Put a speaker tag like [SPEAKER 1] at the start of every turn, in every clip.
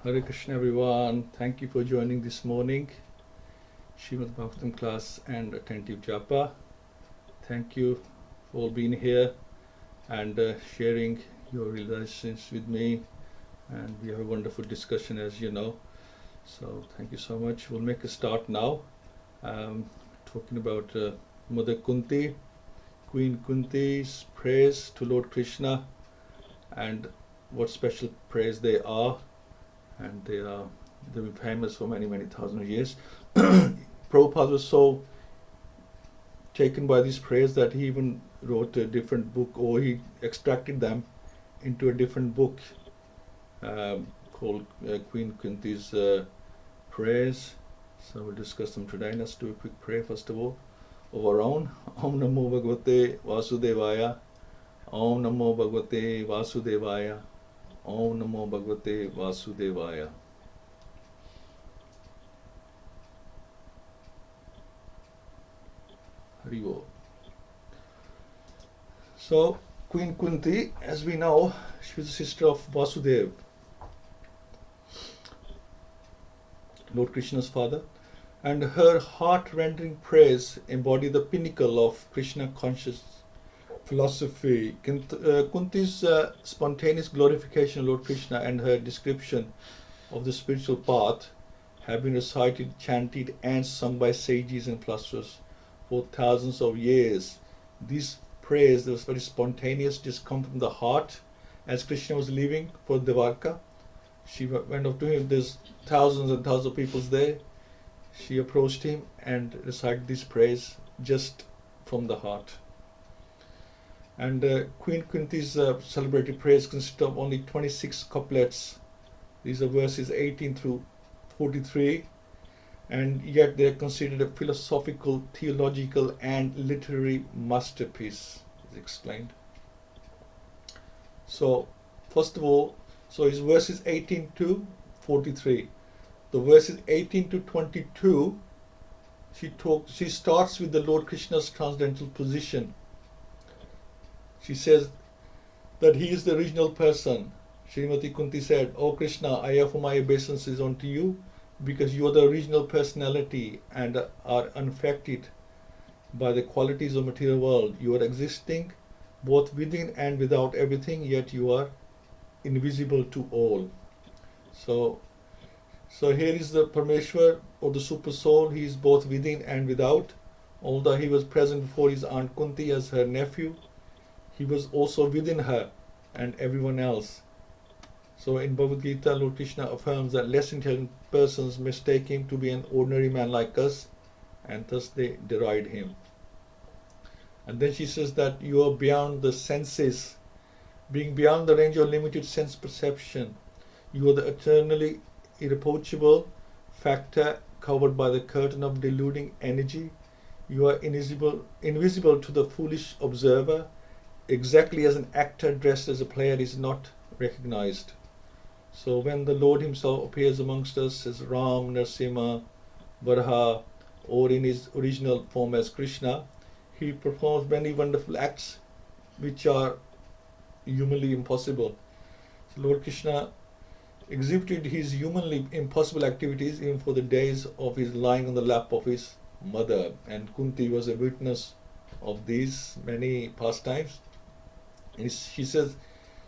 [SPEAKER 1] Hare Krishna everyone, thank you for joining this morning Srimad Bhagavatam class and attentive japa. Thank you for all being here and sharing your realizations with me, and we have a wonderful discussion as you know. So thank you so much. We'll make a start now. Talking about Mother Kunti, Queen Kunti's praise to Lord Krishna and what special praise they are. And they've been famous for many thousands of years. Prabhupada was so taken by this praise that he even wrote a different book, or he extracted them into a different book called Queen Kunti's Prayers. So we'll discuss them today. Let's do a quick prayer first of all of our own. Om Namo Bhagavate Vasudevaya. Om Namo Bhagavate Vasudevaya. Om Namo Bhagavate Vasudevaya. Haribo. So, Queen Kunti, as we know, she was the sister of Vasudeva, Lord Krishna's father, and her heart-rending praise embodied the pinnacle of Krishna conscious philosophy. Kunti's spontaneous glorification of Lord Krishna and her description of the spiritual path have been recited, chanted and sung by sages and philosophers for thousands of years. This praise that was very spontaneous, just come from the heart. As Krishna was leaving for Dwarka, she went up to him. There's thousands and thousands of people there. She approached him and recited this praise just from the heart. And Queen Kunti's celebrated praise consists of only 26 couplets. These are verses 18 through 43, and yet they are considered a philosophical, theological and literary masterpiece, is explained. So, first of all, so it's verses 18 to 43. The verses 18 to 22, she starts with the Lord Krishna's transcendental position. She says that he is the original person. Srimati Kunti said, "O Krishna, I offer my obeisances unto you because you are the original personality and are unaffected by the qualities of material world. You are existing both within and without everything, yet you are invisible to all." So here is the Parmeshwar, or the Super Soul. He is both within and without. Although he was present before his aunt Kunti as her nephew, he was also within her and everyone else. So in Bhagavad-Gita, Lord Krishna affirms that less intelligent persons mistake him to be an ordinary man like us, and thus they deride him. And then she says that you are beyond the senses, being beyond the range of limited sense perception. You are the eternally irreproachable factor covered by the curtain of deluding energy. You are invisible to the foolish observer, exactly as an actor dressed as a player is not recognized. So when the Lord himself appears amongst us as Ram, Narasimha, Varaha, or in his original form as Krishna, he performs many wonderful acts which are humanly impossible. So Lord Krishna exhibited his humanly impossible activities even for the days of his lying on the lap of his mother, and Kunti was a witness of these many pastimes. And she says,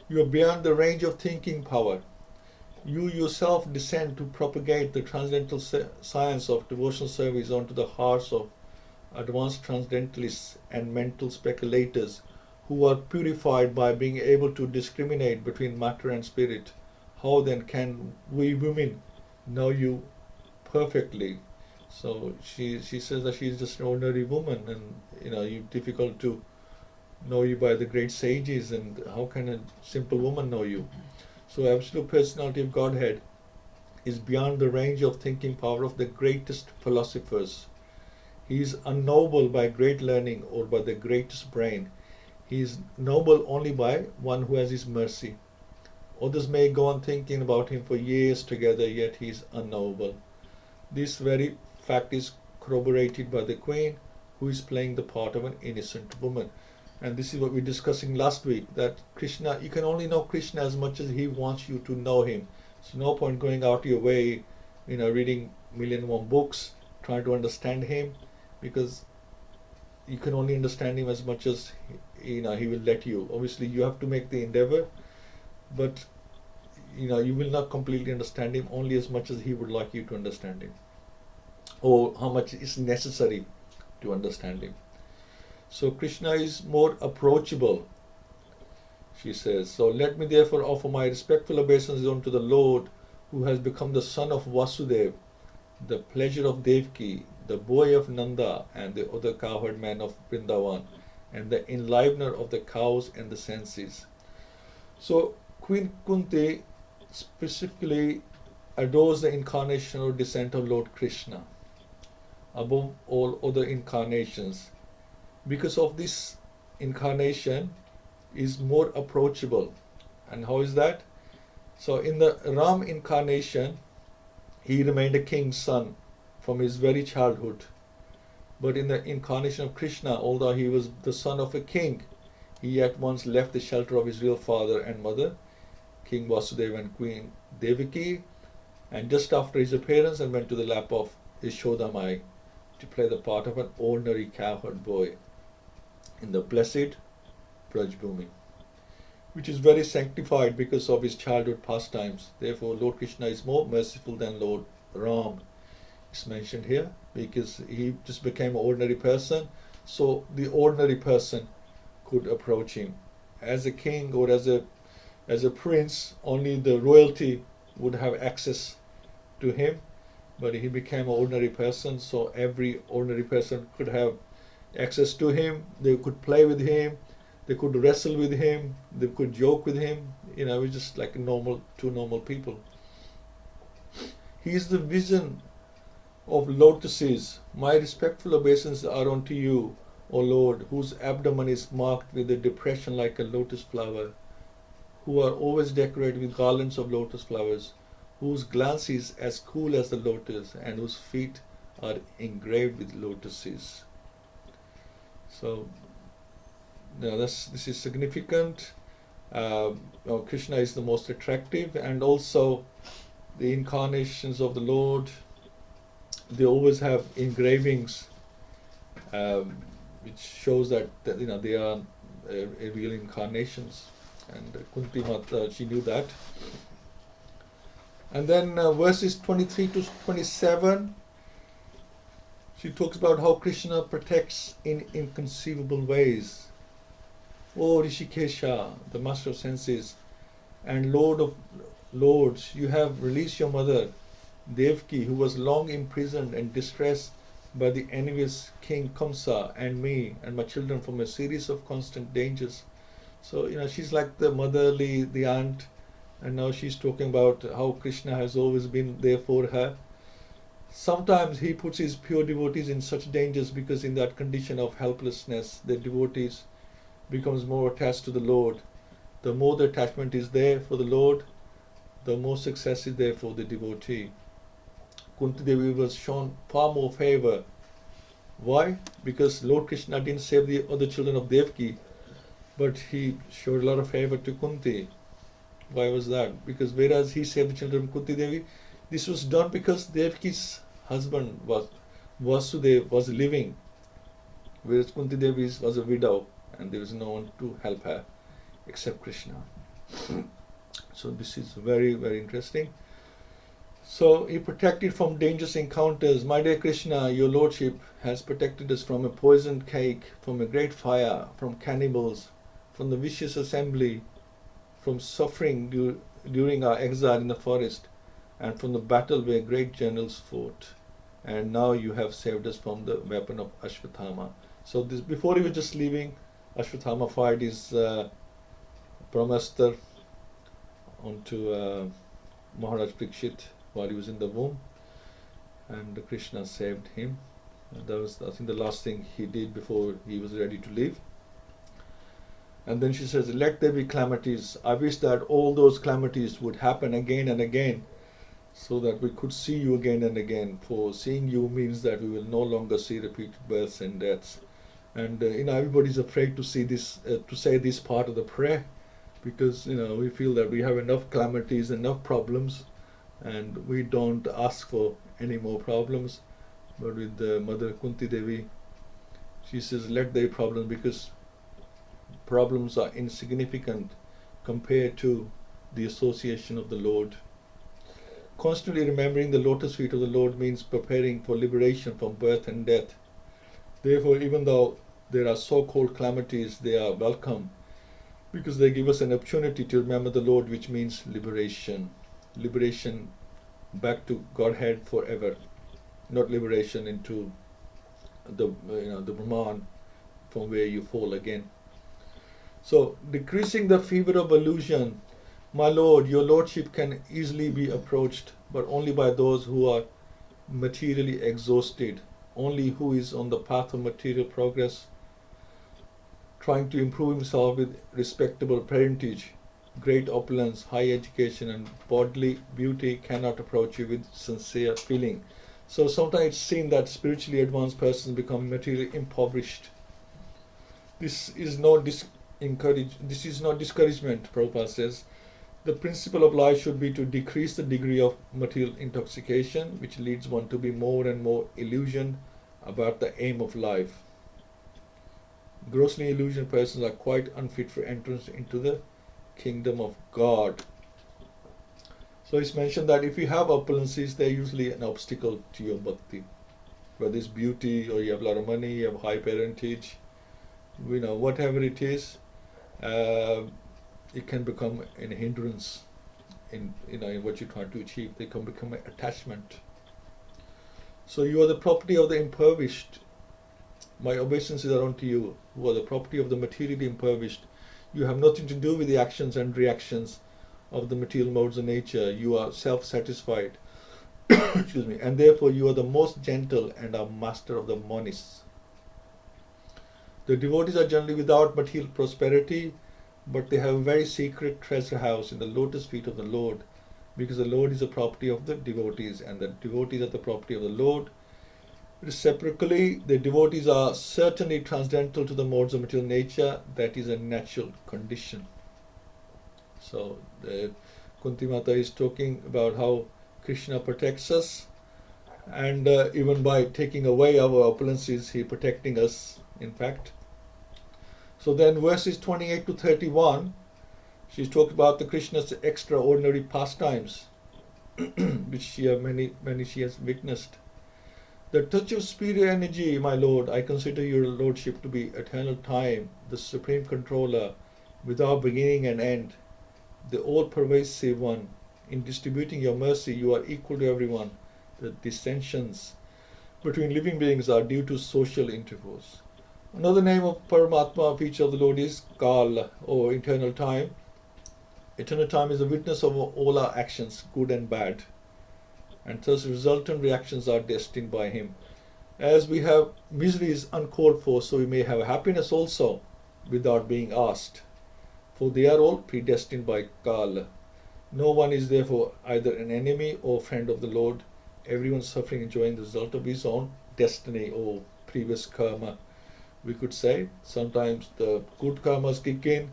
[SPEAKER 1] you are beyond the range of thinking power. You yourself descend to propagate the transcendental science of devotional service onto the hearts of advanced transcendentalists and mental speculators who are purified by being able to discriminate between matter and spirit. How then can we women know you perfectly? So she says that she is just an ordinary woman, and you're difficult to know you by the great sages, and how can a simple woman know you? So absolute personality of Godhead is beyond the range of thinking power of the greatest philosophers. He is unknowable by great learning or by the greatest brain. He is knowable only by one who has his mercy. Others may go on thinking about him for years together, yet he is unknowable. This very fact is corroborated by the Queen, who is playing the part of an innocent woman. And this is what we were discussing last week, that Krishna, you can only know Krishna as much as he wants you to know him. So no point going out your way, reading million and one books, trying to understand him, because you can only understand him as much as he will let you. Obviously, you have to make the endeavor, but you will not completely understand him, only as much as he would like you to understand him, or how much is necessary to understand him. So Krishna is more approachable, she says. So let me therefore offer my respectful obeisance unto the Lord, who has become the son of Vasudeva, the pleasure of Devaki, the boy of Nanda and the other cowherd man of Vrindavan, and the enlivener of the cows and the senses. So Queen Kunti specifically adores the incarnation or descent of Lord Krishna above all other incarnations, because of this incarnation is more approachable. And how is that? So in the Ram incarnation, he remained a king's son from his very childhood. But in the incarnation of Krishna, although he was the son of a king, he at once left the shelter of his real father and mother, King Vasudeva and Queen Devaki, and just after his appearance, and went to the lap of Yashodamai to play the part of an ordinary cowherd boy in the blessed Braj-bhumi, which is very sanctified because of his childhood pastimes. Therefore, Lord Krishna is more merciful than Lord Ram. It's mentioned here because he just became an ordinary person, so the ordinary person could approach him. As a king or as a prince, only the royalty would have access to him, but he became an ordinary person, so every ordinary person could have access to him. They could play with him, they could wrestle with him, they could joke with him. It's just like two normal people. He is the vision of lotuses. My respectful obeisances are unto you, O Lord, whose abdomen is marked with a depression like a lotus flower, who are always decorated with garlands of lotus flowers, whose glance is as cool as the lotus, and whose feet are engraved with lotuses. So this is significant. Krishna is the most attractive, and also the incarnations of the Lord, they always have engravings, which shows that they are real incarnations. And Kunti Mata, she knew that. And then verses 23 to 27, she talks about how Krishna protects in inconceivable ways. O Rishikesha, the master of senses and Lord of lords, you have released your mother Devaki, who was long imprisoned and distressed by the envious King Kamsa, and me and my children from a series of constant dangers. So she's like the motherly, the aunt, and now she's talking about how Krishna has always been there for her. Sometimes he puts his pure devotees in such dangers, because in that condition of helplessness, the devotees becomes more attached to the Lord. The more the attachment is there for the Lord, the more success is there for the devotee. Kunti Devi was shown far more favor. Why? Because Lord Krishna didn't save the other children of Devaki, but he showed a lot of favor to Kunti. Why was that? Because whereas he saved the children of Kunti Devi, this was done because Devaki's husband Vasudeva was living, whereas Kunti Devi was a widow and there was no one to help her except Krishna. So this is very, very interesting. So he protected from dangerous encounters. My dear Krishna, your lordship has protected us from a poisoned cake, from a great fire, from cannibals, from the vicious assembly, from suffering during our exile in the forest, and from the battle where great generals fought. And now you have saved us from the weapon of Ashwathama. So this, before he was just leaving, Ashwathama fired his Brahmastra onto Maharaj Parikshit while he was in the womb, and Krishna saved him. And that was, I think, the last thing he did before he was ready to leave. And then she says, let there be calamities. I wish that all those calamities would happen again and again, so that we could see you again and again. For seeing you means that we will no longer see repeated births and deaths. And everybody's afraid to see this, to say this part of the prayer, because we feel that we have enough calamities, enough problems. and we don't ask for any more problems. But with the mother Kunti Devi, she says, let their problems, because problems are insignificant compared to the association of the Lord. Constantly remembering the lotus feet of the Lord means preparing for liberation from birth and death. Therefore, even though there are so-called calamities, they are welcome because they give us an opportunity to remember the Lord, which means liberation. Liberation back to Godhead forever, not liberation into the the Brahman from where you fall again. So, decreasing the fever of illusion. My Lord, your Lordship can easily be approached, but only by those who are materially exhausted, only who is on the path of material progress, trying to improve himself with respectable parentage, great opulence, high education, and bodily beauty cannot approach you with sincere feeling. So sometimes it's seen that spiritually advanced persons become materially impoverished. This is not discouragement, Prabhupada says. The principle of life should be to decrease the degree of material intoxication, which leads one to be more and more illusioned about the aim of life. Grossly illusioned persons are quite unfit for entrance into the kingdom of God. So it's mentioned that if you have opulences, they're usually an obstacle to your bhakti. Whether it's beauty, or you have a lot of money, you have high parentage, whatever it is, it can become a hindrance in what you're trying to achieve. They can become an attachment. So you are the property of the impoverished. My obeisances are unto you, who are the property of the materially impoverished. You have nothing to do with the actions and reactions of the material modes of nature. You are self-satisfied. Excuse me. And therefore you are the most gentle and are master of the monists. The devotees are generally without material prosperity, but they have a very secret treasure house in the lotus feet of the Lord, because the Lord is the property of the devotees, and the devotees are the property of the Lord. Reciprocally, the devotees are certainly transcendental to the modes of material nature. That is a natural condition. So, Kunti Mata is talking about how Krishna protects us, and even by taking away our opulences, he is protecting us, in fact. So then verses 28 to 31, she's talked about the Krishna's extraordinary pastimes, which she has witnessed. The touch of superior energy, my Lord, I consider your Lordship to be eternal time, the supreme controller, without beginning and end, the all-pervasive one. In distributing your mercy, you are equal to everyone. The dissensions between living beings are due to social intercourse. Another name of Paramatma, feature of the Lord, is Kal, or eternal time. Eternal time is the witness of all our actions, good and bad, and thus resultant reactions are destined by him. As we have miseries uncalled for, so we may have happiness also without being asked, for they are all predestined by Kal. No one is therefore either an enemy or friend of the Lord. Everyone suffering, enjoying the result of his own destiny or previous karma. We could say sometimes the good karmas kick in,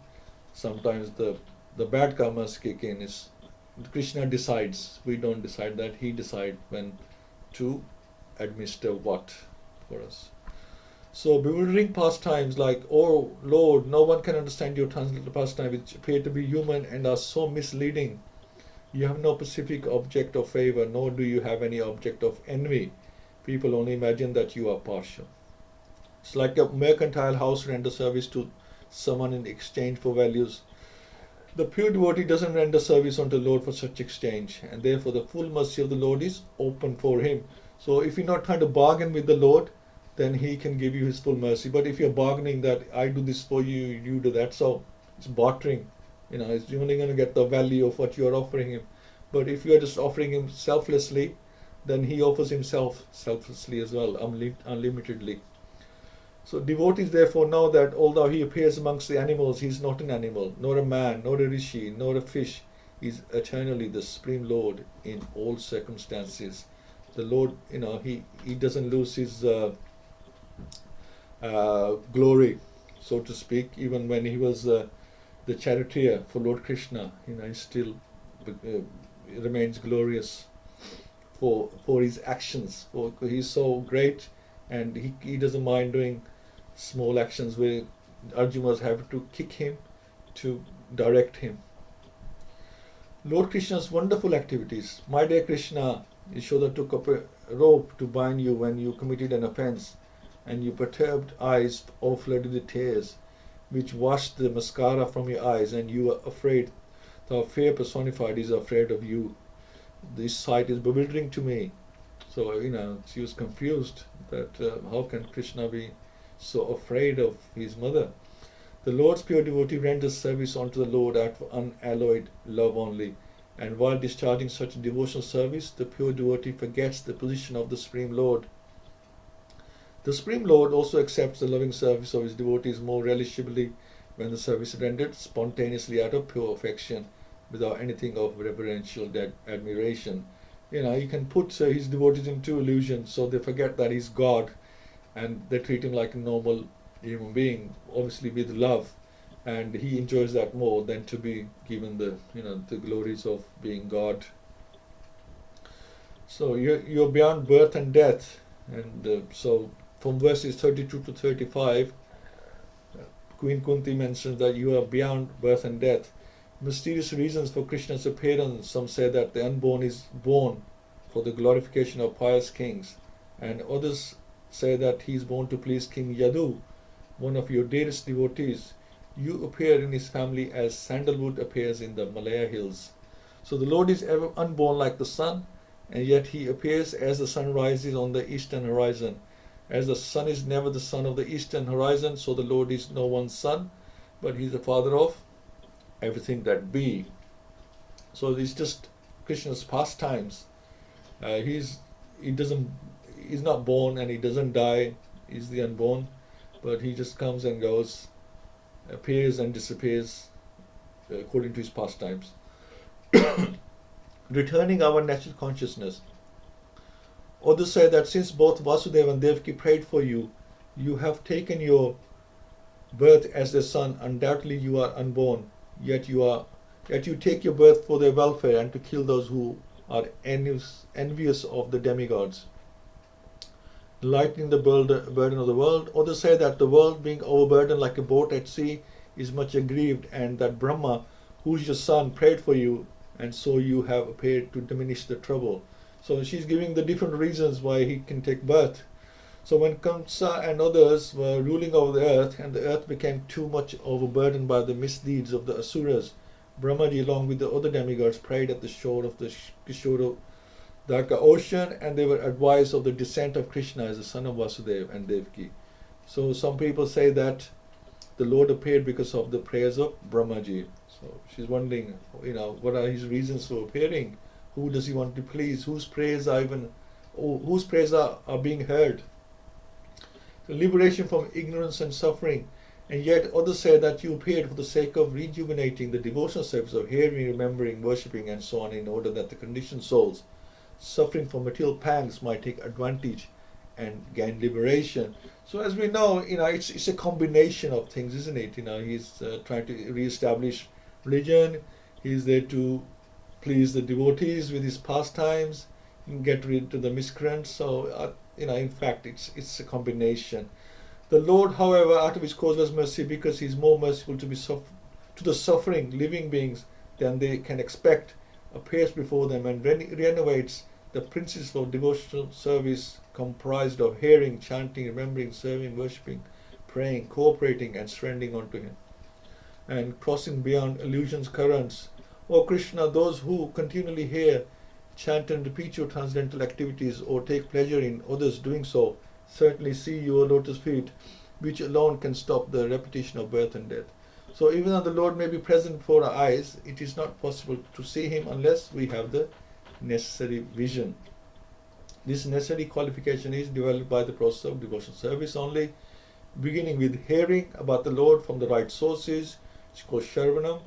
[SPEAKER 1] sometimes the bad karmas kick in. Krishna decides. We don't decide that. He decides when to administer what for us. So bewildering pastimes like, oh Lord, no one can understand your transcendental pastimes, which appear to be human and are so misleading. You have no specific object of favor, nor do you have any object of envy. People only imagine that you are partial. It's like a mercantile house renders service to someone in exchange for values. The pure devotee doesn't render service unto the Lord for such exchange, and therefore the full mercy of the Lord is open for him. So if you're not trying to bargain with the Lord, then he can give you his full mercy. But if you're bargaining that I do this for you, you do that, so it's bartering. You're only going to get the value of what you're offering him. But if you're just offering him selflessly, then he offers himself selflessly as well, unlimitedly. So devotees therefore know that although he appears amongst the animals, he is not an animal, nor a man, nor a rishi, nor a fish. He is eternally the Supreme Lord in all circumstances. The Lord, he doesn't lose his glory, so to speak. Even when he was the charioteer for Lord Krishna, he still remains glorious for his actions. For he's so great, and he doesn't mind doing small actions where Arjunas have to kick him to direct him. Lord Krishna's wonderful activities. My dear Krishna, Yashoda took up a rope to bind you when you committed an offence, and your perturbed eyes overflowed with tears, which washed the mascara from your eyes, and you were afraid. The fear personified is afraid of you. This sight is bewildering to me. So, she was confused that how can Krishna be so afraid of his mother? The Lord's pure devotee renders service unto the Lord out of unalloyed love only, and while discharging such devotional service, the pure devotee forgets the position of the Supreme Lord. The Supreme Lord also accepts the loving service of his devotees more relishably when the service is rendered spontaneously out of pure affection, without anything of reverential admiration. He can put his devotees into illusion, so they forget that he's God, and they treat him like a normal human being, obviously with love, and he enjoys that more than to be given the glories of being God. So you're beyond birth and death, and so from verses 32 to 35, Queen Kunti mentions that you are beyond birth and death. Mysterious reasons for Krishna's appearance. Some say that the unborn is born for the glorification of pious kings, and others say that he is born to please King Yadu, one of your dearest devotees. You appear in his family as sandalwood appears in the Malaya hills. So the Lord is ever unborn like the sun, and yet he appears as the sun rises on the eastern horizon. As the sun is never the son of the eastern horizon, so the Lord is no one's son, but he is the father of everything that be. So it's just Krishna's pastimes. He's not born and he doesn't die. He's the unborn, but he just comes and goes, appears and disappears according to his pastimes. Returning our natural consciousness. Others say that since both Vasudeva and Devaki prayed for you, you have taken your birth as their son. Undoubtedly you are unborn, yet you take your birth for their welfare and to kill those who are envious of the demigods, lightening the burden of the world. Others say that the world, being overburdened like a boat at sea, is much aggrieved, and that Brahma, who is your son, prayed for you, and so you have appeared to diminish the trouble. So she's giving the different reasons why he can take birth. So when Kamsa and others were ruling over the earth, and the earth became too much overburdened by the misdeeds of the Asuras, Brahmaji along with the other demigods prayed at the shore of the Kishorodaka ocean, and they were advised of the descent of Krishna as the son of Vasudeva and Devaki. So some people say that the Lord appeared because of the prayers of Brahmaji. So she's wondering, what are his reasons for appearing? Who does he want to please? Whose prayers are being heard? So liberation from ignorance and suffering. And yet others say that you appeared for the sake of rejuvenating the devotional service of hearing, remembering, worshipping, and so on, in order that the conditioned souls suffering from material pangs might take advantage and gain liberation. So as we know, it's a combination of things, isn't it? He's trying to re-establish religion. He's there to please the devotees with his pastimes, and get rid of the miscreants. So in fact, it's a combination. The Lord, however, out of his causeless mercy, because he is more merciful to the suffering living beings than they can expect, appears before them and renovates the principles of devotional service comprised of hearing, chanting, remembering, serving, worshipping, praying, cooperating, and surrendering unto him, and crossing beyond illusions currents. O Krishna, those who continually hear, chant, and repeat your transcendental activities, or take pleasure in others doing so, certainly see your lotus feet, which alone can stop the repetition of birth and death. So even though the Lord may be present before our eyes, it is not possible to see him unless we have the necessary vision. This necessary qualification is developed by the process of devotional service only, beginning with hearing about the Lord from the right sources, which is called Shravanam,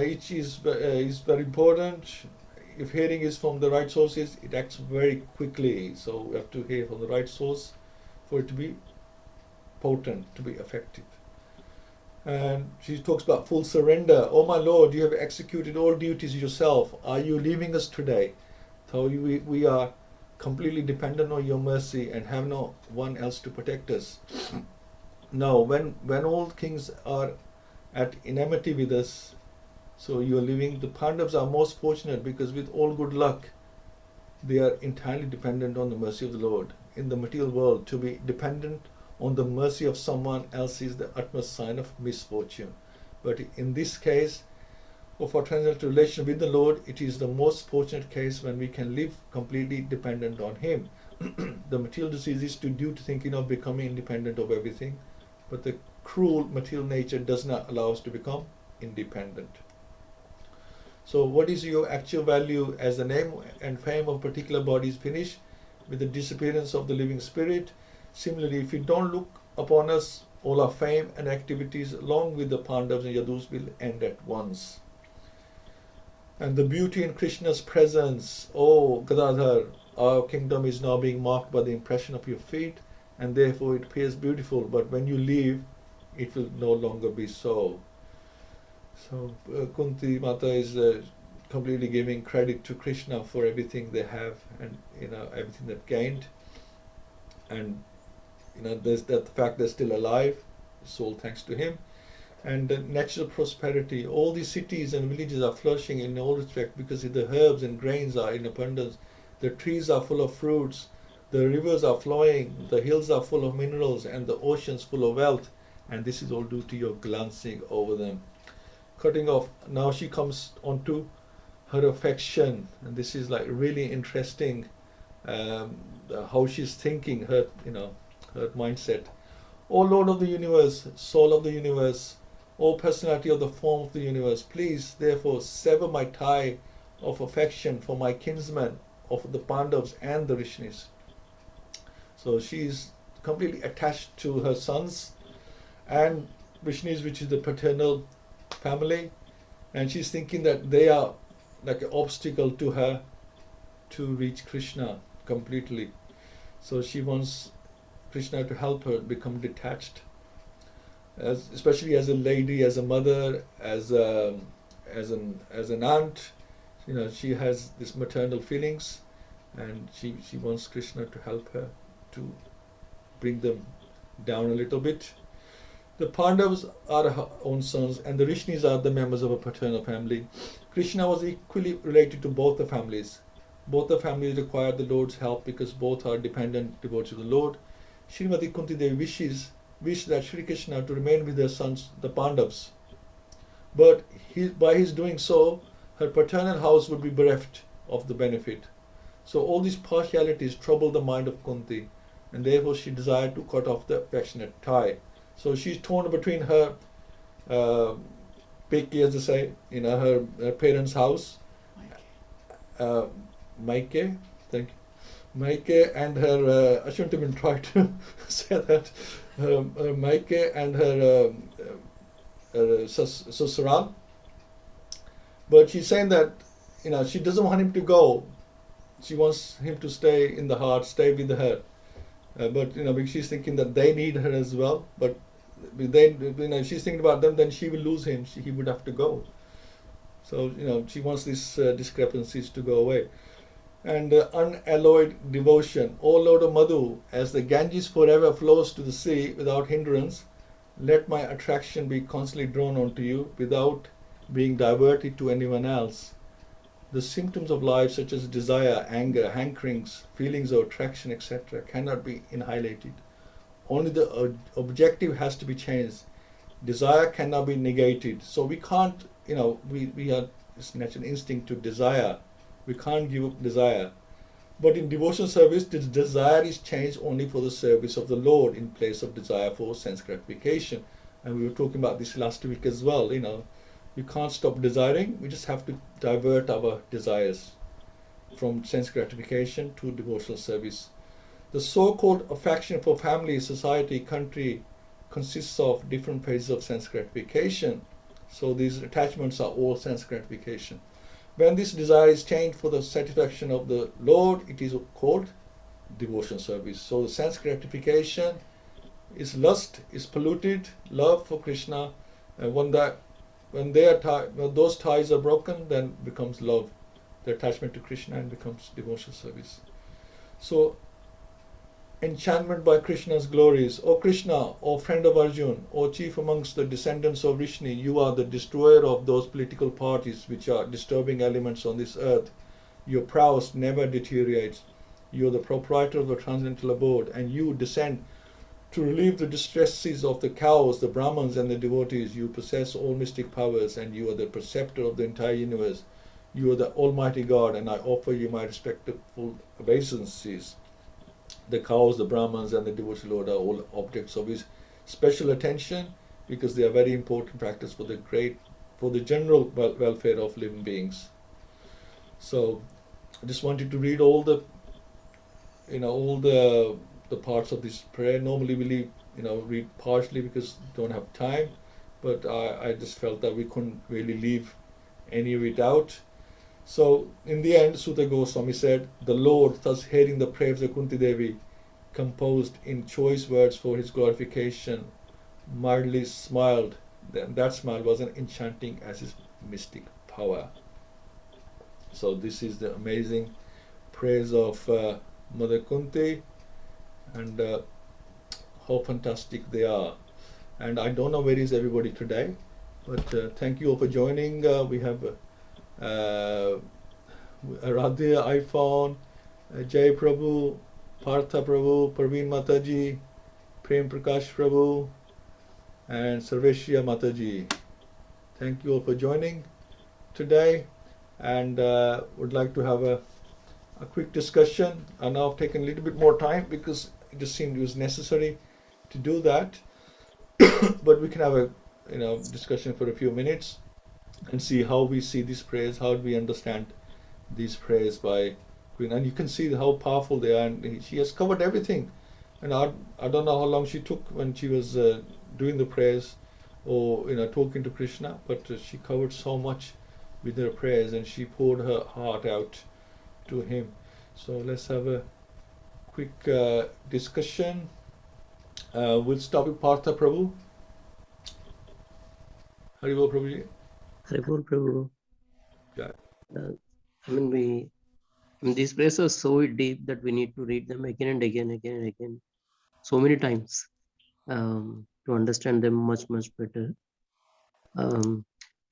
[SPEAKER 1] which is very important. If hearing is from the right sources, it acts very quickly. So we have to hear from the right source for it to be potent, to be effective. And she talks about full surrender. Oh my Lord, you have executed all duties yourself. Are you leaving us today? So we are completely dependent on your mercy and have no one else to protect us. No, when all kings are at enmity with us, so you are living. The Pandavas are most fortunate because with all good luck, they are entirely dependent on the mercy of the Lord. In the material world, to be dependent on the mercy of someone else is the utmost sign of misfortune. But in this case, of our transcendental relation with the Lord, it is the most fortunate case when we can live completely dependent on Him. The material disease is due to thinking of becoming independent of everything, but the cruel material nature does not allow us to become independent. So what is your actual value as the name and fame of a particular body is finished with the disappearance of the living spirit? Similarly, if you don't look upon us, all our fame and activities along with the Pandavas and Yadus will end at once. And the beauty in Krishna's presence, oh Gadadhar, our kingdom is now being marked by the impression of your feet, and therefore it appears beautiful, but when you leave, it will no longer be so. So Kunti Mata is completely giving credit to Krishna for everything they have and everything they've gained, and there's that the fact they're still alive. It's all thanks to him. And natural prosperity. All these cities and villages are flourishing in all respects because the herbs and grains are in abundance. The trees are full of fruits. The rivers are flowing. The hills are full of minerals, and the oceans full of wealth. And this is all due to your glancing over them. Cutting off. Now she comes on to her affection, and this is like really interesting. How she's thinking, her mindset. O Lord of the universe, soul of the universe, O personality of the form of the universe, please therefore sever my tie of affection for my kinsmen of the Pandavas and the Rishnis. So she is completely attached to her sons and Rishnis, which is the paternal family, and she's thinking that they are like an obstacle to her to reach Krishna completely. So she wants Krishna to help her become detached, especially as a lady, as a mother, as an aunt. She has this maternal feelings, and she wants Krishna to help her to bring them down a little bit. The Pandavas are her own sons, and the Rishnis are the members of a paternal family. Krishna was equally related to both the families. Both the families require the Lord's help because both are dependent devotees of the Lord. Srimati Kunti Devi wished that Sri Krishna to remain with her sons, the Pandavas. But by his doing so, her paternal house would be bereft of the benefit. So all these partialities troubled the mind of Kunti, and therefore she desired to cut off the affectionate tie. So she's torn between her Peki, as they say, her parents' house, Maike, thank you. Maike and her, I shouldn't even try to say that, Maike and her Susaral. But she's saying that, she doesn't want him to go. She wants him to stay in the heart, stay with her. But, because she's thinking that they need her as well. But if she's thinking about them, then she will lose him. He would have to go. So, she wants these discrepancies to go away. And unalloyed devotion. O Lord of Madhu, as the Ganges forever flows to the sea without hindrance, let my attraction be constantly drawn onto you without being diverted to anyone else. The symptoms of life such as desire, anger, hankerings, feelings of attraction, etc. cannot be annihilated. Only the objective has to be changed. Desire cannot be negated. So we can't, we have this natural instinct to desire. We can't give up desire. But in devotional service, the desire is changed only for the service of the Lord in place of desire for sense gratification. And we were talking about this last week as well. We can't stop desiring. We just have to divert our desires from sense gratification to devotional service. The so-called affection for family, society, country consists of different phases of sense gratification. So these attachments are all sense gratification. When this desire is changed for the satisfaction of the Lord, it is called devotional service. So the sense gratification is lust, is polluted. Love for Krishna And when they are when those ties are broken, then becomes love, the attachment to Krishna, and becomes devotional service. So enchantment by Krishna's glories. O Krishna, O friend of Arjun, O chief amongst the descendants of Vishnu, you are the destroyer of those political parties which are disturbing elements on this earth. Your prowess never deteriorates. You are the proprietor of the transcendental abode, and you descend to relieve the distresses of the cows, the Brahmins, and the devotees. You possess all mystic powers, and you are the preceptor of the entire universe. You are the Almighty God, and I offer you my respectful obeisances. The cows, the Brahmins, and the devotional lord are all objects of his special attention because they are very important factors for the general welfare of living beings. So, I just wanted to read all the, all the parts of this prayer. Normally, we read partially because we don't have time, but I just felt that we couldn't really leave any of it out. So, in the end, Sutta Goswami said, the Lord, thus hearing the prayers of Kunti Devi, composed in choice words for his glorification, mildly smiled. That smile was as enchanting as his mystic power. So, this is the amazing praise of Mother Kunti, and how fantastic they are. And I don't know where is everybody today, but thank you all for joining. We have Radhya iPhone, Jay Prabhu, Partha Prabhu, Parveen Mataji, Prem Prakash Prabhu, and Sarveshya Mataji. Thank you all for joining today, and would like to have a quick discussion. I know I've taken a little bit more time because it just seemed it was necessary to do that, but we can have a discussion for a few minutes and see how we see these prayers, how do we understand these prayers by Queen. And you can see how powerful they are, and she has covered everything. And I don't know how long she took when she was doing the prayers or talking to Krishna, but she covered so much with her prayers, and she poured her heart out to him. So let's have a quick discussion. We'll start with Partha Prabhu. Haribol Prabhuji.
[SPEAKER 2] Haribol Prabhu.
[SPEAKER 1] Yeah.
[SPEAKER 2] These prayers are so deep that we need to read them again and again, so many times to understand them much, much better.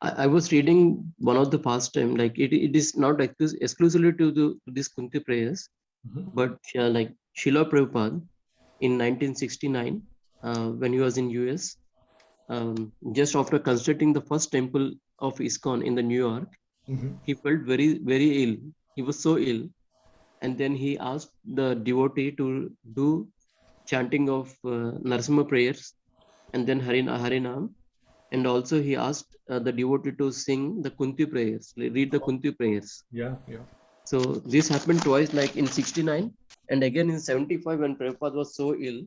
[SPEAKER 2] I was reading one of the past time, like it is not exclusively to these Kunti prayers,
[SPEAKER 1] Mm-hmm.
[SPEAKER 2] but like Srila Prabhupada in 1969, when he was in US, just after constructing the first temple of ISKCON in the New York,
[SPEAKER 1] Mm-hmm.
[SPEAKER 2] he felt very, very ill. He was so ill. And then he asked the devotee to do chanting of Narasimha prayers and then Harinam. And also he asked the devotee to sing the Kunti prayers, read the Kunti prayers.
[SPEAKER 1] Yeah, yeah.
[SPEAKER 2] So this happened twice, like in 69 and again in 75 when Prabhupada was so ill.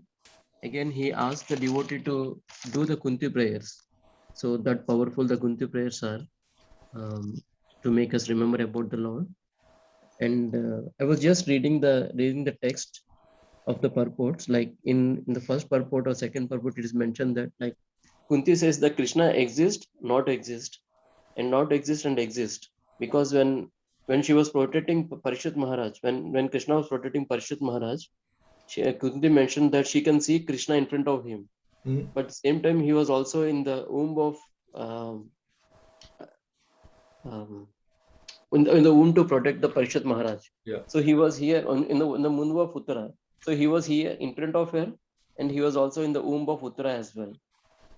[SPEAKER 2] Again, he asked the devotee to do the Kunti prayers. So that powerful the Kunti prayers are to make us remember about the Lord. And I was just reading the text of the purports. Like in the first purport or second purport, it is mentioned that like Kunti says that Krishna exists, not exist, and not exist and exist. Because when she was protecting Parishit Maharaj, when Krishna was protecting Parishit Maharaj, Kunti mentioned that she can see Krishna in front of him.
[SPEAKER 1] Mm-hmm.
[SPEAKER 2] But at the same time, he was also in the womb of um, um, in the womb to protect the Parishit Maharaj.
[SPEAKER 1] Yeah.
[SPEAKER 2] So he was here in the womb of Uttara. So he was here in front of her, and he was also in the womb of Uttara as well.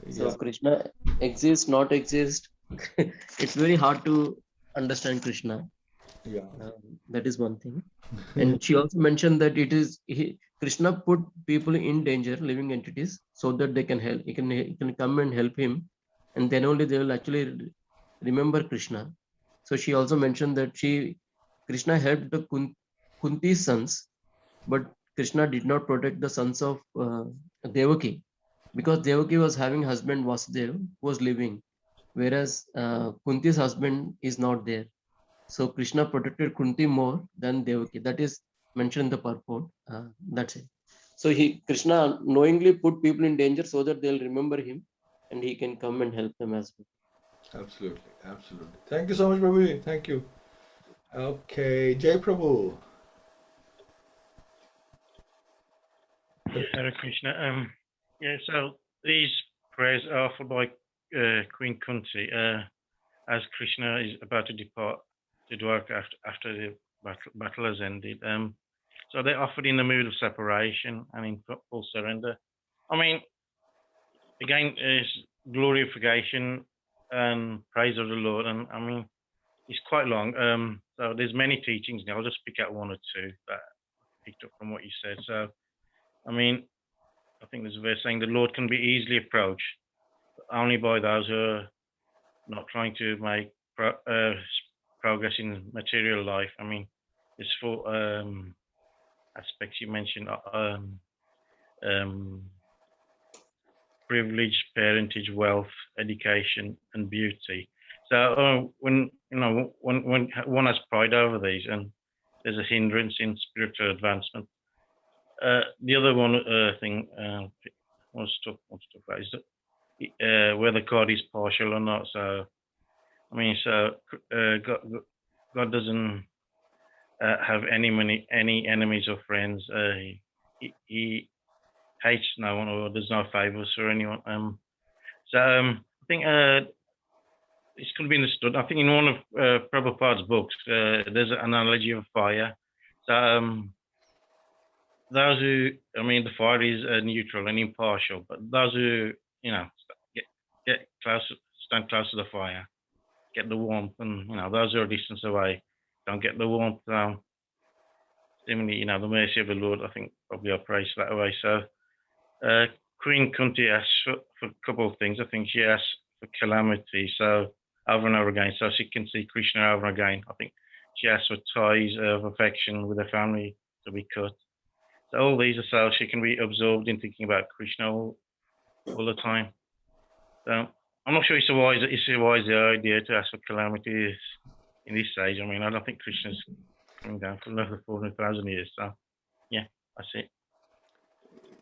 [SPEAKER 2] So
[SPEAKER 1] Yeah.
[SPEAKER 2] Krishna exists, not exist. It's very hard to understand Krishna.
[SPEAKER 1] Yeah.
[SPEAKER 2] That is one thing. And she also mentioned that Krishna put people in danger, living entities, so that they can help. He can come and help him, and then only they will actually remember Krishna. So she also mentioned that Krishna helped the Kunti's sons, but Krishna did not protect the sons of Devaki, because Devaki was having husband Vasudev who was living, whereas Kunti's husband is not there. So Krishna protected Kunti more than Devaki. That is mentioned in the purport. That's it. So Krishna knowingly put people in danger so that they'll remember him. and he can come and help them as well.
[SPEAKER 1] Absolutely, absolutely. Thank you so much, Prabhuji. Thank you. Okay, Jai Prabhu.
[SPEAKER 3] Hare Krishna. Yeah, so these prayers are offered by Queen Kunti as Krishna is about to depart to Dwarka after the battle has ended. So they're offered in the mood of separation and in full surrender. I mean, again, is glorification and praise of the Lord, and I mean, it's quite long. So there's many teachings. I'll just pick out one or two that I picked up from what you said. So, I mean, I think there's a verse saying the Lord can be easily approached only by those who are not trying to make progress in material life. I mean, there's four aspects you mentioned: privilege, parentage, wealth, education, and beauty. So when when one has pride over these, and there's a hindrance in spiritual advancement. The other one thing I want to talk about is that whether God is partial or not. So I mean, so God doesn't have any enemies or friends. He hates no one, or there's no favors for anyone. So I think this could be understood. I think in one of Prabhupada's books, there's an analogy of fire. So those who, I mean, the fire is neutral and impartial, but those who, get close, stand close to the fire, get the warmth, and those who are a distance away don't get the warmth. Similarly, the mercy of the Lord, I think probably operates that way. So Queen Kunti asks for a couple of things. I think she asks for calamity, so over and over again, so she can see Krishna over and again. I think she asks for ties of affection with her family to be cut. So all these are so she can be absorbed in thinking about Krishna all the time. So I'm not sure it's a wise idea to ask for calamities in this age. I mean, I don't think Krishna's coming down for another 400,000 years. So yeah, that's it.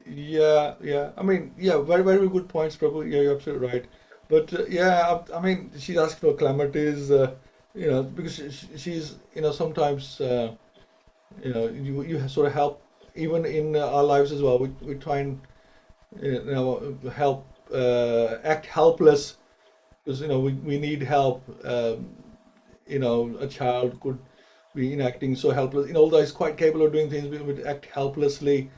[SPEAKER 1] Yeah, yeah. I mean, yeah, very, very good points, Prabhu. Yeah, you're absolutely right. But yeah, I mean, she's asked for calamities, because she's, sometimes, you sort of help, even in our lives as well. We try and, help, act helpless because, we need help. A child could be acting so helpless. Although he's quite capable of doing things, we would act helplessly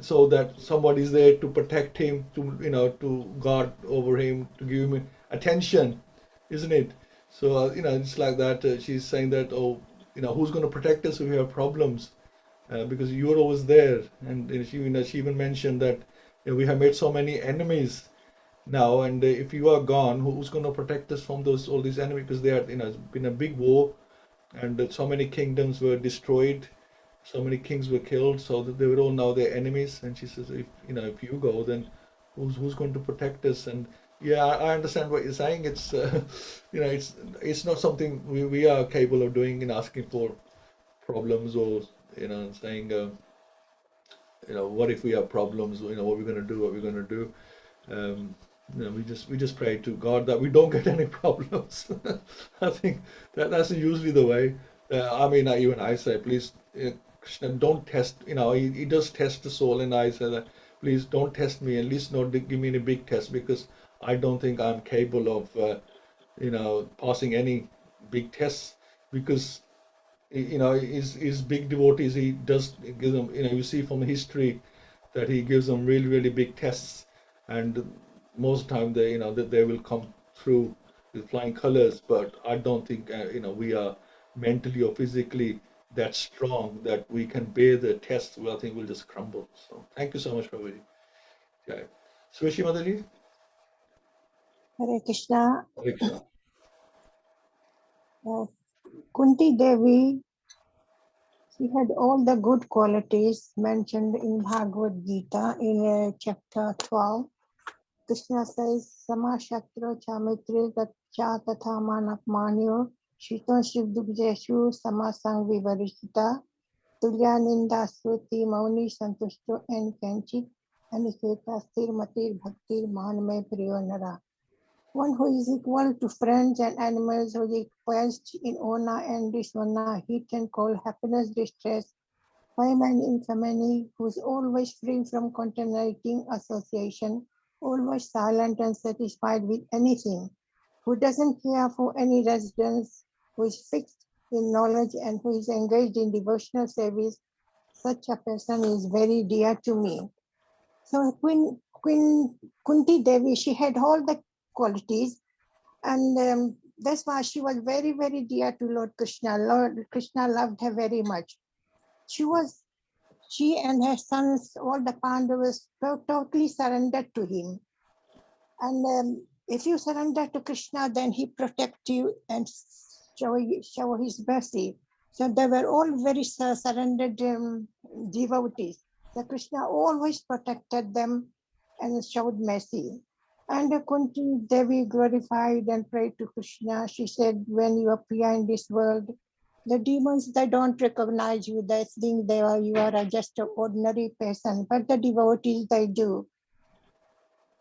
[SPEAKER 1] so that somebody's there to protect him, to guard over him, to give him attention, isn't it? So it's like that. She's saying that, oh, who's going to protect us if we have problems? Because you're always there, and she even mentioned that we have made so many enemies now, and if you are gone, who's going to protect us from all these enemies? Because it's been a big war, and so many kingdoms were destroyed, so many kings were killed, so that they were all now their enemies. And she says, if you go, then who's going to protect us? And yeah, I understand what you're saying. It's it's not something we are capable of doing in asking for problems, or saying what if we have problems? What we're going to do? What we're going to do? We just pray to God that we don't get any problems. I think that's usually the way. I mean, even I say, please, Krishna, don't test. He does test the soul, and I say that, please don't test me. At least not give me any big test, because I don't think I'm capable of, passing any big tests. Because his big devotees, he does give them. You see from history that he gives them really, really big tests, and most of the time that they will come through with flying colors. But I don't think we are mentally or physically that strong that we can bear the tests. Well, I think we'll just crumble. So thank you so much, Prabhuji. Yeah. Swishi Mataji.
[SPEAKER 4] Hare Krishna.
[SPEAKER 1] Hare Krishna.
[SPEAKER 4] Kunti Devi, she had all the good qualities mentioned in Bhagavad-Gita in chapter 12. Krishna says, Samashatra Chamitri Cha Tatha Manapmanyo Shito Shivdubjeshu Samasang Vivarishita Tulya Ninda Sruti Mauni Santushto and Kanchit Aniketa Sthirmatir Bhaktir Manme Priyonara. One who is equal to friends and animals, who is equals in honor and dishonor, heat and cold, happiness, distress, fame and infamy, who is always free from contaminating association, always silent and satisfied with anything, who doesn't care for any residence, who is fixed in knowledge and who is engaged in devotional service, such a person is very dear to me. So Queen Kunti Devi, she had all the qualities, and that's why she was very, very dear to Lord Krishna. Lord Krishna loved her very much. She and her sons, all the Pandavas, totally surrendered to him. And if you surrender to Krishna, then he protects you and show his mercy. So they were all very surrendered devotees. So Krishna always protected them and showed mercy. And Kunti Devi glorified and prayed to Krishna. She said, when you appear in this world, the demons, they don't recognize you. They think you are just an ordinary person. But the devotees, they do.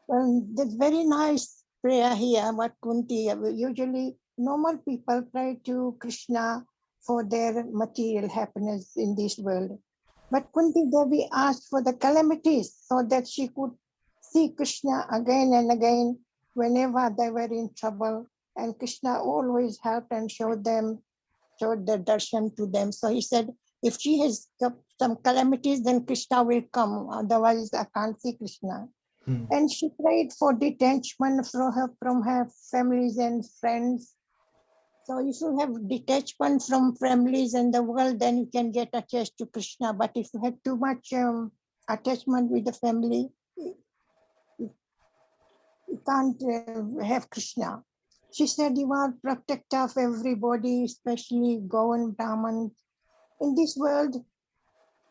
[SPEAKER 4] That's very nice prayer here, what Kunti. Usually, normal people pray to Krishna for their material happiness in this world. But Kunti Devi asked for the calamities so that she could see Krishna again and again whenever they were in trouble. And Krishna always helped and showed the darshan to them. So he said, if she has got some calamities, then Krishna will come. Otherwise, I can't see Krishna. And she prayed for detachment from her families and friends. So if you have detachment from families and the world, then you can get attached to Krishna. But if you have too much attachment with the family, you can't have Krishna. She said, you are protector of everybody, especially Goan Brahman. In this world,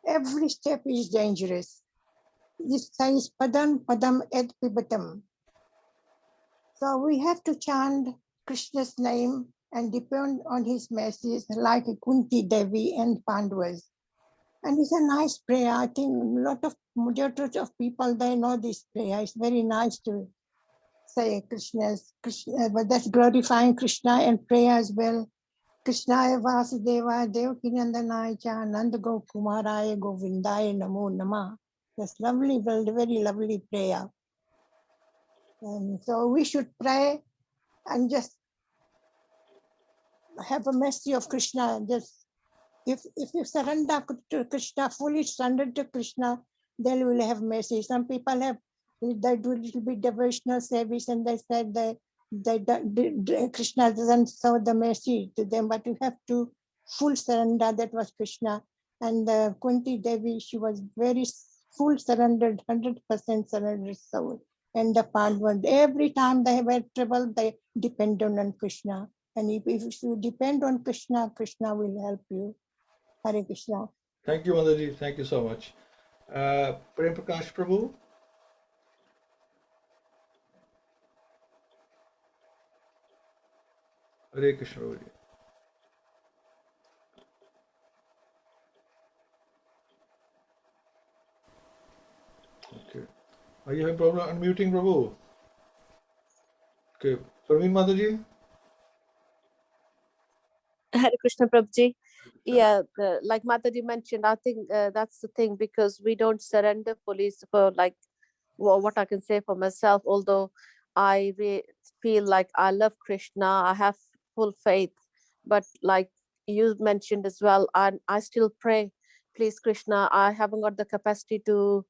[SPEAKER 4] every step is dangerous. This says Padam Padam et Pibatam. So we have to chant Krishna's name and depend on his message like Kunti Devi and Pandavas. And it's a nice prayer. I think a lot of majority of people, they know this prayer. It's very nice to say Krishna, but that's glorifying Krishna and prayer as well. Krishnaya Vasudeva Devakinandanaya cha Nanda Gokumaraya Govindaya Namo Nama. That's lovely, very, very lovely prayer. And so we should pray and just have a mercy of Krishna. Just if you surrender to Krishna, fully surrender to Krishna, then you will have mercy. Some people they do a little bit devotional service and they said that Krishna doesn't show the mercy to them, but you have to full surrender. That was Krishna. And Kunti Devi, she was very full surrendered, 100% surrendered soul. And the Pandavas, every time they were trouble, they depended on Krishna. And if you depend on Krishna, Krishna will help you. Hare Krishna.
[SPEAKER 1] Thank you, Mataji. Thank you so much. Prem Prakash Prabhu. Hare Krishna. Okay. Are you having problem unmuting, Prabhu? Okay. Parveen Mataji.
[SPEAKER 5] Hare Krishna Prabhuji. Yeah, like Mataji mentioned, I think that's the thing, because we don't surrender fully for like what I can say for myself. Although I feel like I love Krishna, I have full faith, but like you mentioned as well, I still pray, please Krishna, I haven't got the capacity to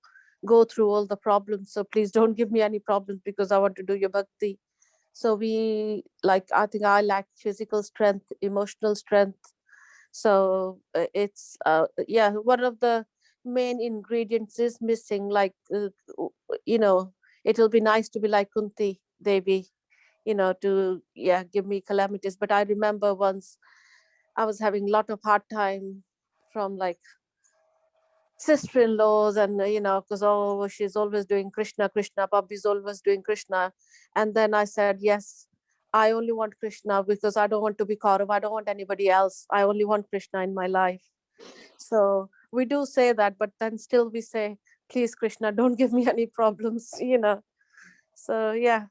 [SPEAKER 5] go through all the problems, so please don't give me any problems because I want to do your bhakti. So I think I lack physical strength, emotional strength. So it's yeah, one of the main ingredients is missing, like it'll be nice to be like Kunti Devi, to give me calamities. But I remember once I was having a lot of hard time from like sister-in-laws, and because she's always doing Krishna, Bobby's always doing Krishna. And then I said, yes, I only want Krishna, because I don't want to be Kaurav, I don't want anybody else, I only want Krishna in my life. So we do say that, but then still we say, please, Krishna, don't give me any problems, So yeah,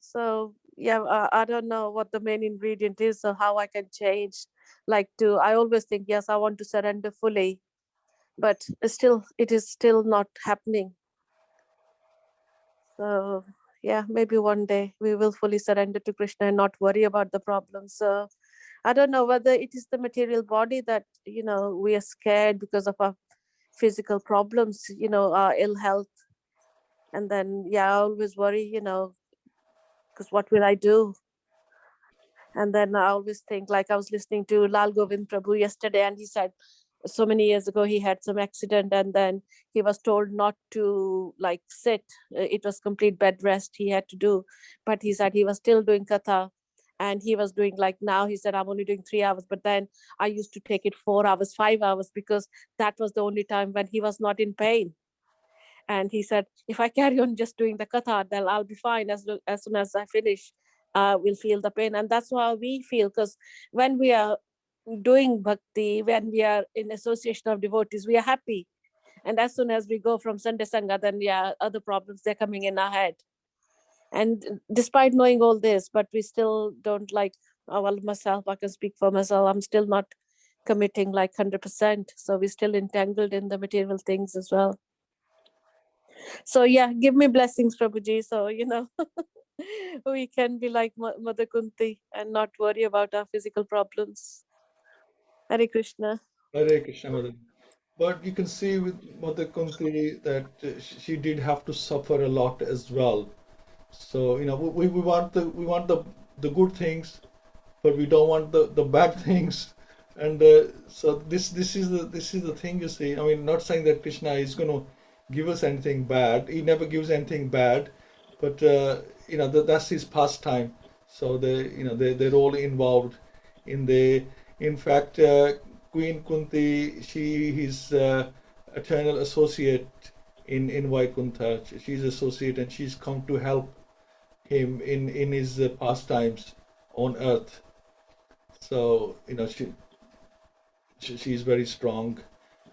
[SPEAKER 5] I don't know what the main ingredient is or how I can change. I always think, yes, I want to surrender fully, but it is still not happening. So yeah, maybe one day we will fully surrender to Krishna and not worry about the problems. So I don't know whether it is the material body that, we are scared because of our physical problems, our ill health. And then, yeah, I always worry, because what will I do? And then I always think, like I was listening to Lal Govind Prabhu yesterday, and he said so many years ago he had some accident, and then he was told not to sit. It was complete bed rest he had to do. But he said he was still doing katha, and he was doing, like, now he said, I'm only doing 3 hours, but then I used to take it 4 hours, 5 hours, because that was the only time when he was not in pain. And he said, if I carry on just doing the katha, then I'll be fine. As soon as I finish, we'll feel the pain. And that's how we feel, because when we are doing bhakti, when we are in association of devotees, we are happy. And as soon as we go from Sunday Sangha, then yeah, other problems, they're coming in our head. And despite knowing all this, but we still don't myself, I can speak for myself, I'm still not committing 100%. So we're still entangled in the material things as well. So yeah, give me blessings, Prabhuji. So, we can be like Mother Kunti and not worry about our physical problems. Hare Krishna.
[SPEAKER 1] Hare Krishna, Mother. But you can see with Mother Kunti that she did have to suffer a lot as well. So we want the good things, but we don't want the bad things. And so this is the thing, you see. I mean, not saying that Krishna is going to give us anything bad. He never gives anything bad, but that's his pastime. So they're all involved in the. In fact, Queen Kunti, she is eternal associate in Vaikuntha. She's associate, and she's come to help him in his pastimes on earth. So she's very strong,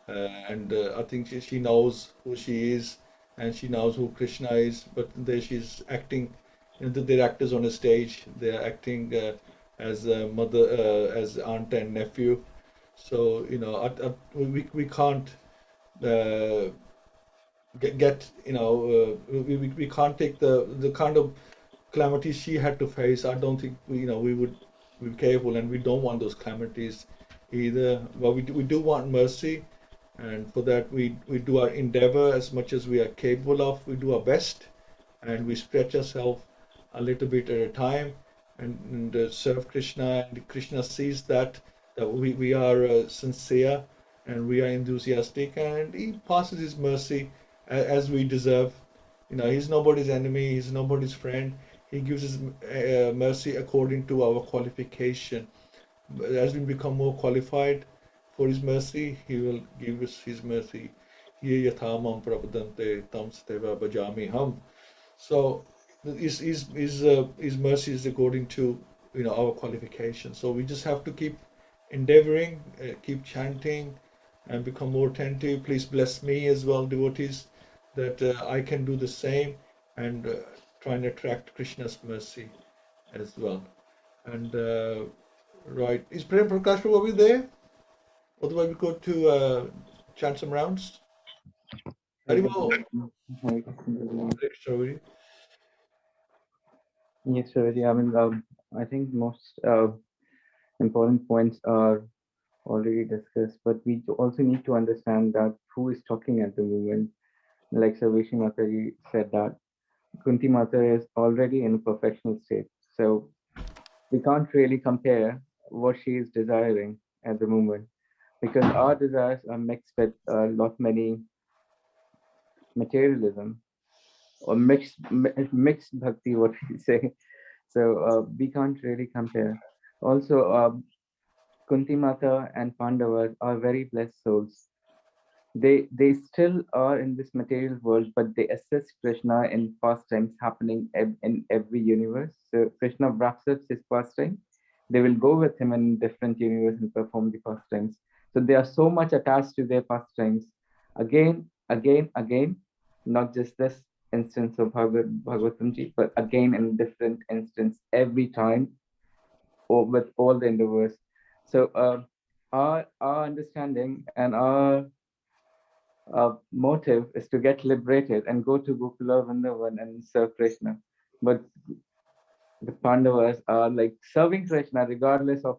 [SPEAKER 1] and I think she knows who she is, and she knows who Krishna is. But there she's acting. They're actors on a stage. They're acting as a mother, as aunt and nephew. So we can't uh, get we can't take the kind of calamities she had to face. I don't think we would be careful, and we don't want those calamities either. But we do want mercy, and for that we do our endeavor as much as we are capable of. We do our best, and we stretch ourselves a little bit at a time, and serve Krishna. And Krishna sees that we are sincere and we are enthusiastic, and he passes his mercy as we deserve. He's nobody's enemy, he's nobody's friend. He gives his mercy according to our qualification. As we become more qualified for his mercy, he will give us his mercy. Ye yathamam prabhadante tam steva bhajami ham. So his mercy is according to our qualification. So we just have to keep endeavoring, keep chanting, and become more attentive. Please bless me as well, devotees, that I can do the same and try and attract Krishna's mercy as well. And right, is Prem Prakash Prabhu there? Otherwise, we go to chant some rounds. Haribol.
[SPEAKER 6] Yes, sir. I mean, I think most important points are already discussed, but we also need to understand that who is talking at the moment. Like Sarveshi Mataji said that Kunti Mata is already in a perfectional state. So we can't really compare what she is desiring at the moment, because our desires are mixed with a lot many materialism or mixed bhakti, what we say. So we can't really compare. Also, Kunti Mata and Pandavas are very blessed souls. They still are in this material world, but they assess Krishna in pastimes happening in every universe. So Krishna wraps up his pastime. They will go with him in different universes and perform the pastimes. So they are so much attached to their pastimes. Again, again, again, not just this instance of Bhagavatam Ji, but again in different instance every time, or with all the endeavors. So our understanding and our motive is to get liberated and go to Gokula Vrindavan and serve Krishna. But the Pandavas are like serving Krishna regardless of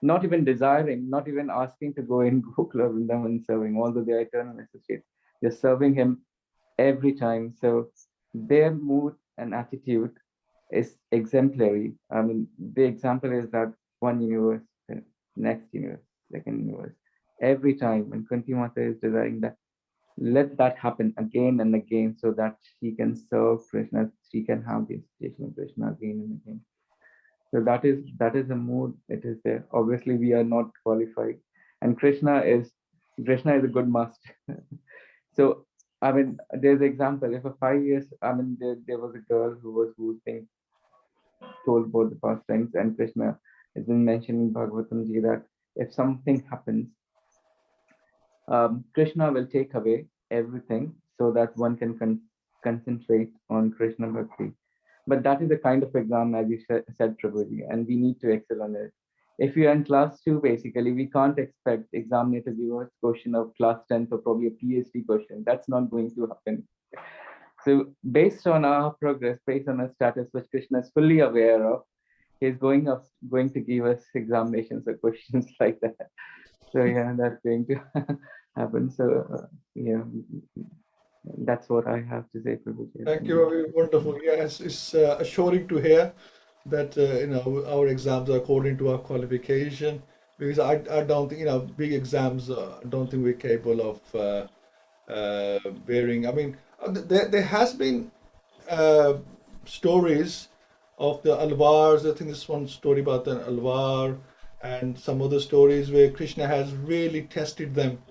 [SPEAKER 6] not even desiring, not even asking to go in Gokula Vrindavan and serving, although they are eternal associates. They're serving him every time. So their mood and attitude is exemplary. I mean, the example is that one universe, the next universe, second universe. Every time when Kunti Mata is desiring that, let that happen again and again so that she can serve Krishna, she can have the association of Krishna again and again. So that is the mood. It is there. Obviously, we are not qualified, and Krishna is a good master. So I mean, there's an example. If a 5 years, I mean, there was a girl who was being told about the pastimes, and Krishna has been mentioning in Bhagavatam Ji that if something happens, Krishna will take away everything so that one can concentrate on Krishna Bhakti. But that is the kind of exam, as you said, Prabhuji, and we need to excel on it. If you are in class 2, basically, we can't expect examiner to give us question of class 10th or probably a PhD question. That's not going to happen. So based on our progress, based on our status, which Krishna is fully aware of, he's going to give us examinations or questions like that. So yeah, that's going to happen. So yeah, that's what I have to say, Prabhuji.
[SPEAKER 1] Thank you. Very wonderful. Yes, it's assuring to hear that our exams are according to our qualification. Because I don't think big exams. Don't think we're capable of bearing. I mean, there has been stories of the Alvars. I think this one story about the Alvar, and some other stories where Krishna has really tested them,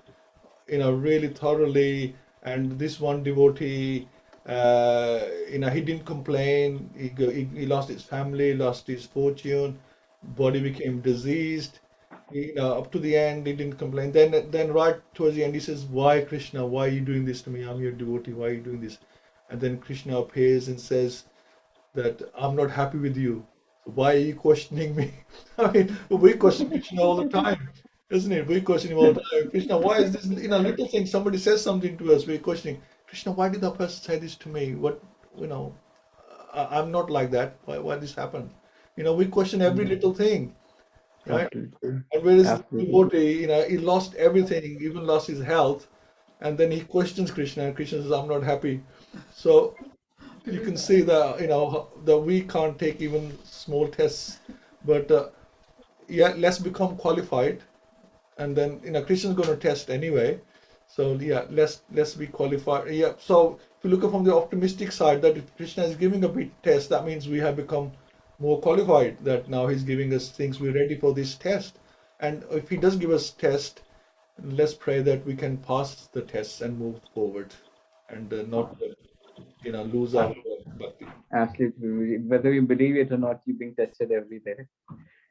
[SPEAKER 1] really thoroughly. And this one devotee, he didn't complain. He lost his family, lost his fortune, body became diseased. Up to the end, he didn't complain. Then right towards the end, he says, "Why, Krishna? Why are you doing this to me? I'm your devotee. Why are you doing this?" And then Krishna appears and says that I'm not happy with you. So why are you questioning me? I mean, we question Krishna all the time, isn't it? We question him all the time. Krishna, why is this? Little thing. Somebody says something to us, we're questioning. Krishna, why did that person say this to me? What, I'm not like that. Why this happened? We question every little thing, right?
[SPEAKER 6] Absolutely.
[SPEAKER 1] And whereas the
[SPEAKER 6] Absolutely.
[SPEAKER 1] devotee, he lost everything, even lost his health, and then he questions Krishna, and Krishna says, "I'm not happy." So you can see that that we can't take even small tests, but yeah, let's become qualified, and then Krishna's going to test anyway. So yeah, let's be qualified. Yeah. So if you look at from the optimistic side, that if Krishna is giving a big test, that means we have become more qualified. That now he's giving us things, we're ready for this test. And if he does give us test, let's pray that we can pass the tests and move forward, and not lose our bhakti.
[SPEAKER 6] Absolutely. Whether you believe it or not, you're being tested every day.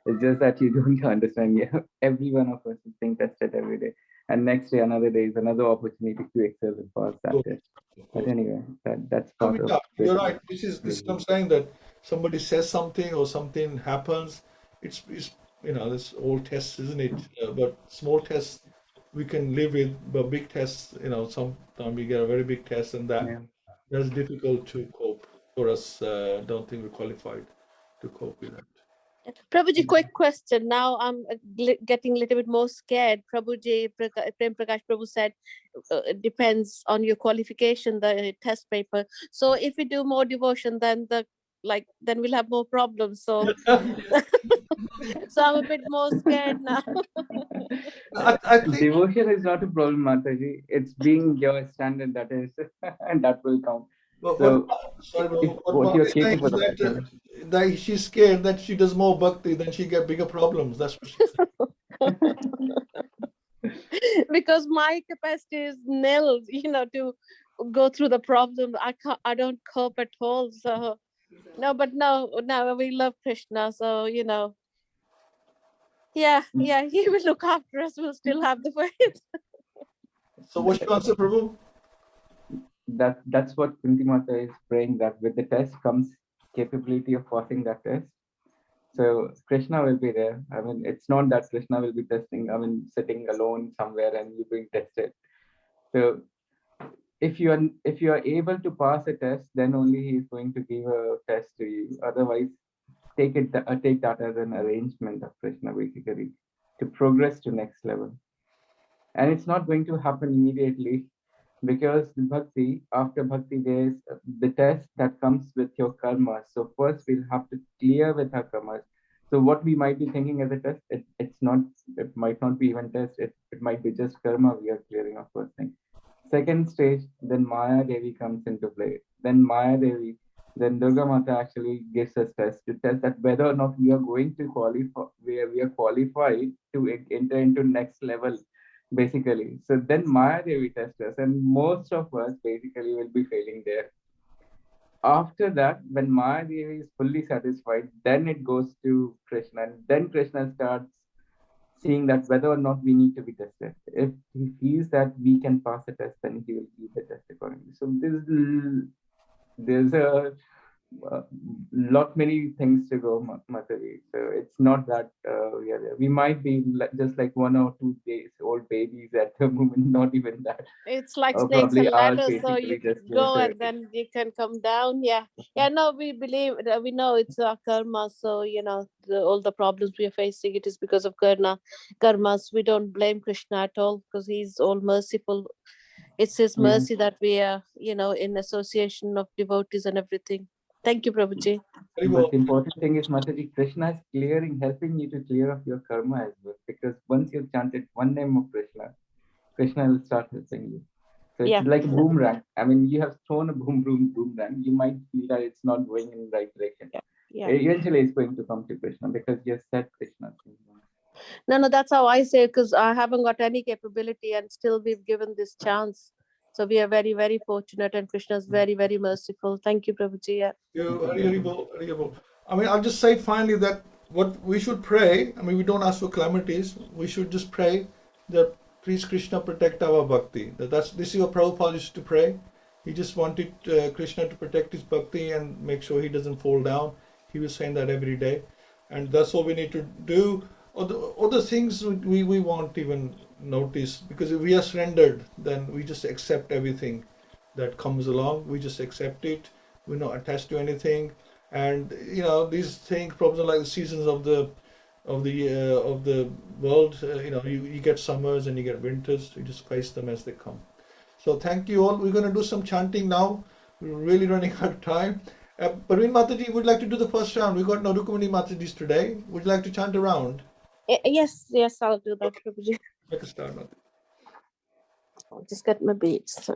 [SPEAKER 6] It's just that you don't understand. Yeah, every one of us is being tested every day. And next day, another day is another opportunity to excel and pass that test. But anyway, that's
[SPEAKER 1] I
[SPEAKER 6] part
[SPEAKER 1] mean,
[SPEAKER 6] of
[SPEAKER 1] yeah, you're
[SPEAKER 6] Krishna.
[SPEAKER 1] right. This is what I'm saying, that somebody says something or something happens. It's this all tests, isn't it? But small tests we can live with, but big tests, sometimes we get a very big test, and
[SPEAKER 6] Yeah.
[SPEAKER 1] that's difficult to cope for us. Don't think we're qualified to cope with that.
[SPEAKER 5] Prabhuji, quick question. Now I'm getting a little bit more scared. Prabhuji, Prem Prakash Prabhu said it depends on your qualification, the test paper. So if we do more devotion, then then we'll have more problems. So so I'm a bit more scared now.
[SPEAKER 1] I think.
[SPEAKER 6] Devotion is not a problem, Mataji. It's being your standard that is, and that will count.
[SPEAKER 1] What,
[SPEAKER 6] So
[SPEAKER 1] sorry,
[SPEAKER 6] if
[SPEAKER 1] Babu, what
[SPEAKER 6] what
[SPEAKER 1] Bob
[SPEAKER 6] you're
[SPEAKER 1] is saying
[SPEAKER 6] capable
[SPEAKER 1] is
[SPEAKER 6] of,
[SPEAKER 1] that she's scared that she does more bhakti, then she get bigger problems. That's what she's saying.
[SPEAKER 5] Because my capacity is nil, to go through the problem. I don't cope at all. So no, but no, we love Krishna. So yeah, he will look after us. We'll still have the faith.
[SPEAKER 1] So what's your answer, Prabhu?
[SPEAKER 6] that's what Kunti Mata is praying, that with the test comes capability of passing that test. So Krishna will be there. I mean, it's not that Krishna will be testing, I mean, sitting alone somewhere and you being tested. So if you are able to pass a test, then only he is going to give a test to you. Otherwise, take that as an arrangement of Krishna, basically, to progress to next level. And it's not going to happen immediately, because after bhakti, there's the test that comes with your karma. So first we'll have to clear with our karmas. So what we might be thinking as a test, it might not be even test, it might be just karma we are clearing off first thing. Second stage, then Maya Devi comes into play. Then Durga Mata actually gives us test to test that whether or not we are going to qualify, we are qualified to enter into next level, basically. So then Maya Devi tests us, and most of us basically will be failing there. After that, when Maya Devi is fully satisfied, then it goes to Krishna, and then Krishna starts seeing that whether or not we need to be tested. If he feels that we can pass the test, then he will give the test accordingly. So there's a lot many things to go, Matavi. So it's not that we are there. We might be just like 1 or 2 days old babies at the moment, not even that.
[SPEAKER 5] It's like
[SPEAKER 6] Or
[SPEAKER 5] snakes
[SPEAKER 6] probably
[SPEAKER 5] and
[SPEAKER 6] ours
[SPEAKER 5] ladders, so you
[SPEAKER 6] basically just
[SPEAKER 5] go
[SPEAKER 6] there.
[SPEAKER 5] and then you can come down. Yeah, yeah. No, we believe, we know it's our karma. So all the problems we are facing, it is because of karmas. We don't blame Krishna at all, because he's all merciful. It's his
[SPEAKER 6] Yeah.
[SPEAKER 5] mercy that we are, in association of devotees and everything. Thank you, Prabhuji.
[SPEAKER 1] Very
[SPEAKER 6] But
[SPEAKER 1] well.
[SPEAKER 6] the important thing is, Mataji, Krishna is helping you to clear off your karma as well. Because once you've chanted one name of Krishna, Krishna will start helping you. So it's
[SPEAKER 5] Yeah.
[SPEAKER 6] like a boomerang. I mean, you have thrown a boomerang. You might feel that it's not going in the right direction.
[SPEAKER 5] Yeah.
[SPEAKER 6] Eventually, it's going to come to Krishna because you have said Krishna.
[SPEAKER 5] No, that's how I say, because I haven't got any capability and still we've given this chance. So we are very, very fortunate, and Krishna is very, very merciful. Thank you, Prabhuji. Yeah.
[SPEAKER 1] Hari Bol, Hari Bol. I mean, I'll just say finally that what we should pray, I mean, we don't ask for calamities. We should just pray that please Krishna protect our bhakti. This is what Prabhupada used to pray. He just wanted Krishna to protect his bhakti and make sure he doesn't fall down. He was saying that every day. And that's what we need to do. Other things we won't even notice, because if we are surrendered, then we just accept everything that comes along. We just accept it. We're not attached to anything. And these things, problems like the seasons of the world. You get summers and you get winters. You just face them as they come. So thank you all. We're going to do some chanting now. We're really running out of time. Parveen Mataji would like to do the first round. We got no Rukumani Matajis today. Would you like to chant a round?
[SPEAKER 5] Yes, I'll do that, Prabhuji.
[SPEAKER 1] Make a start, Mataji.
[SPEAKER 5] I'll just get my beads.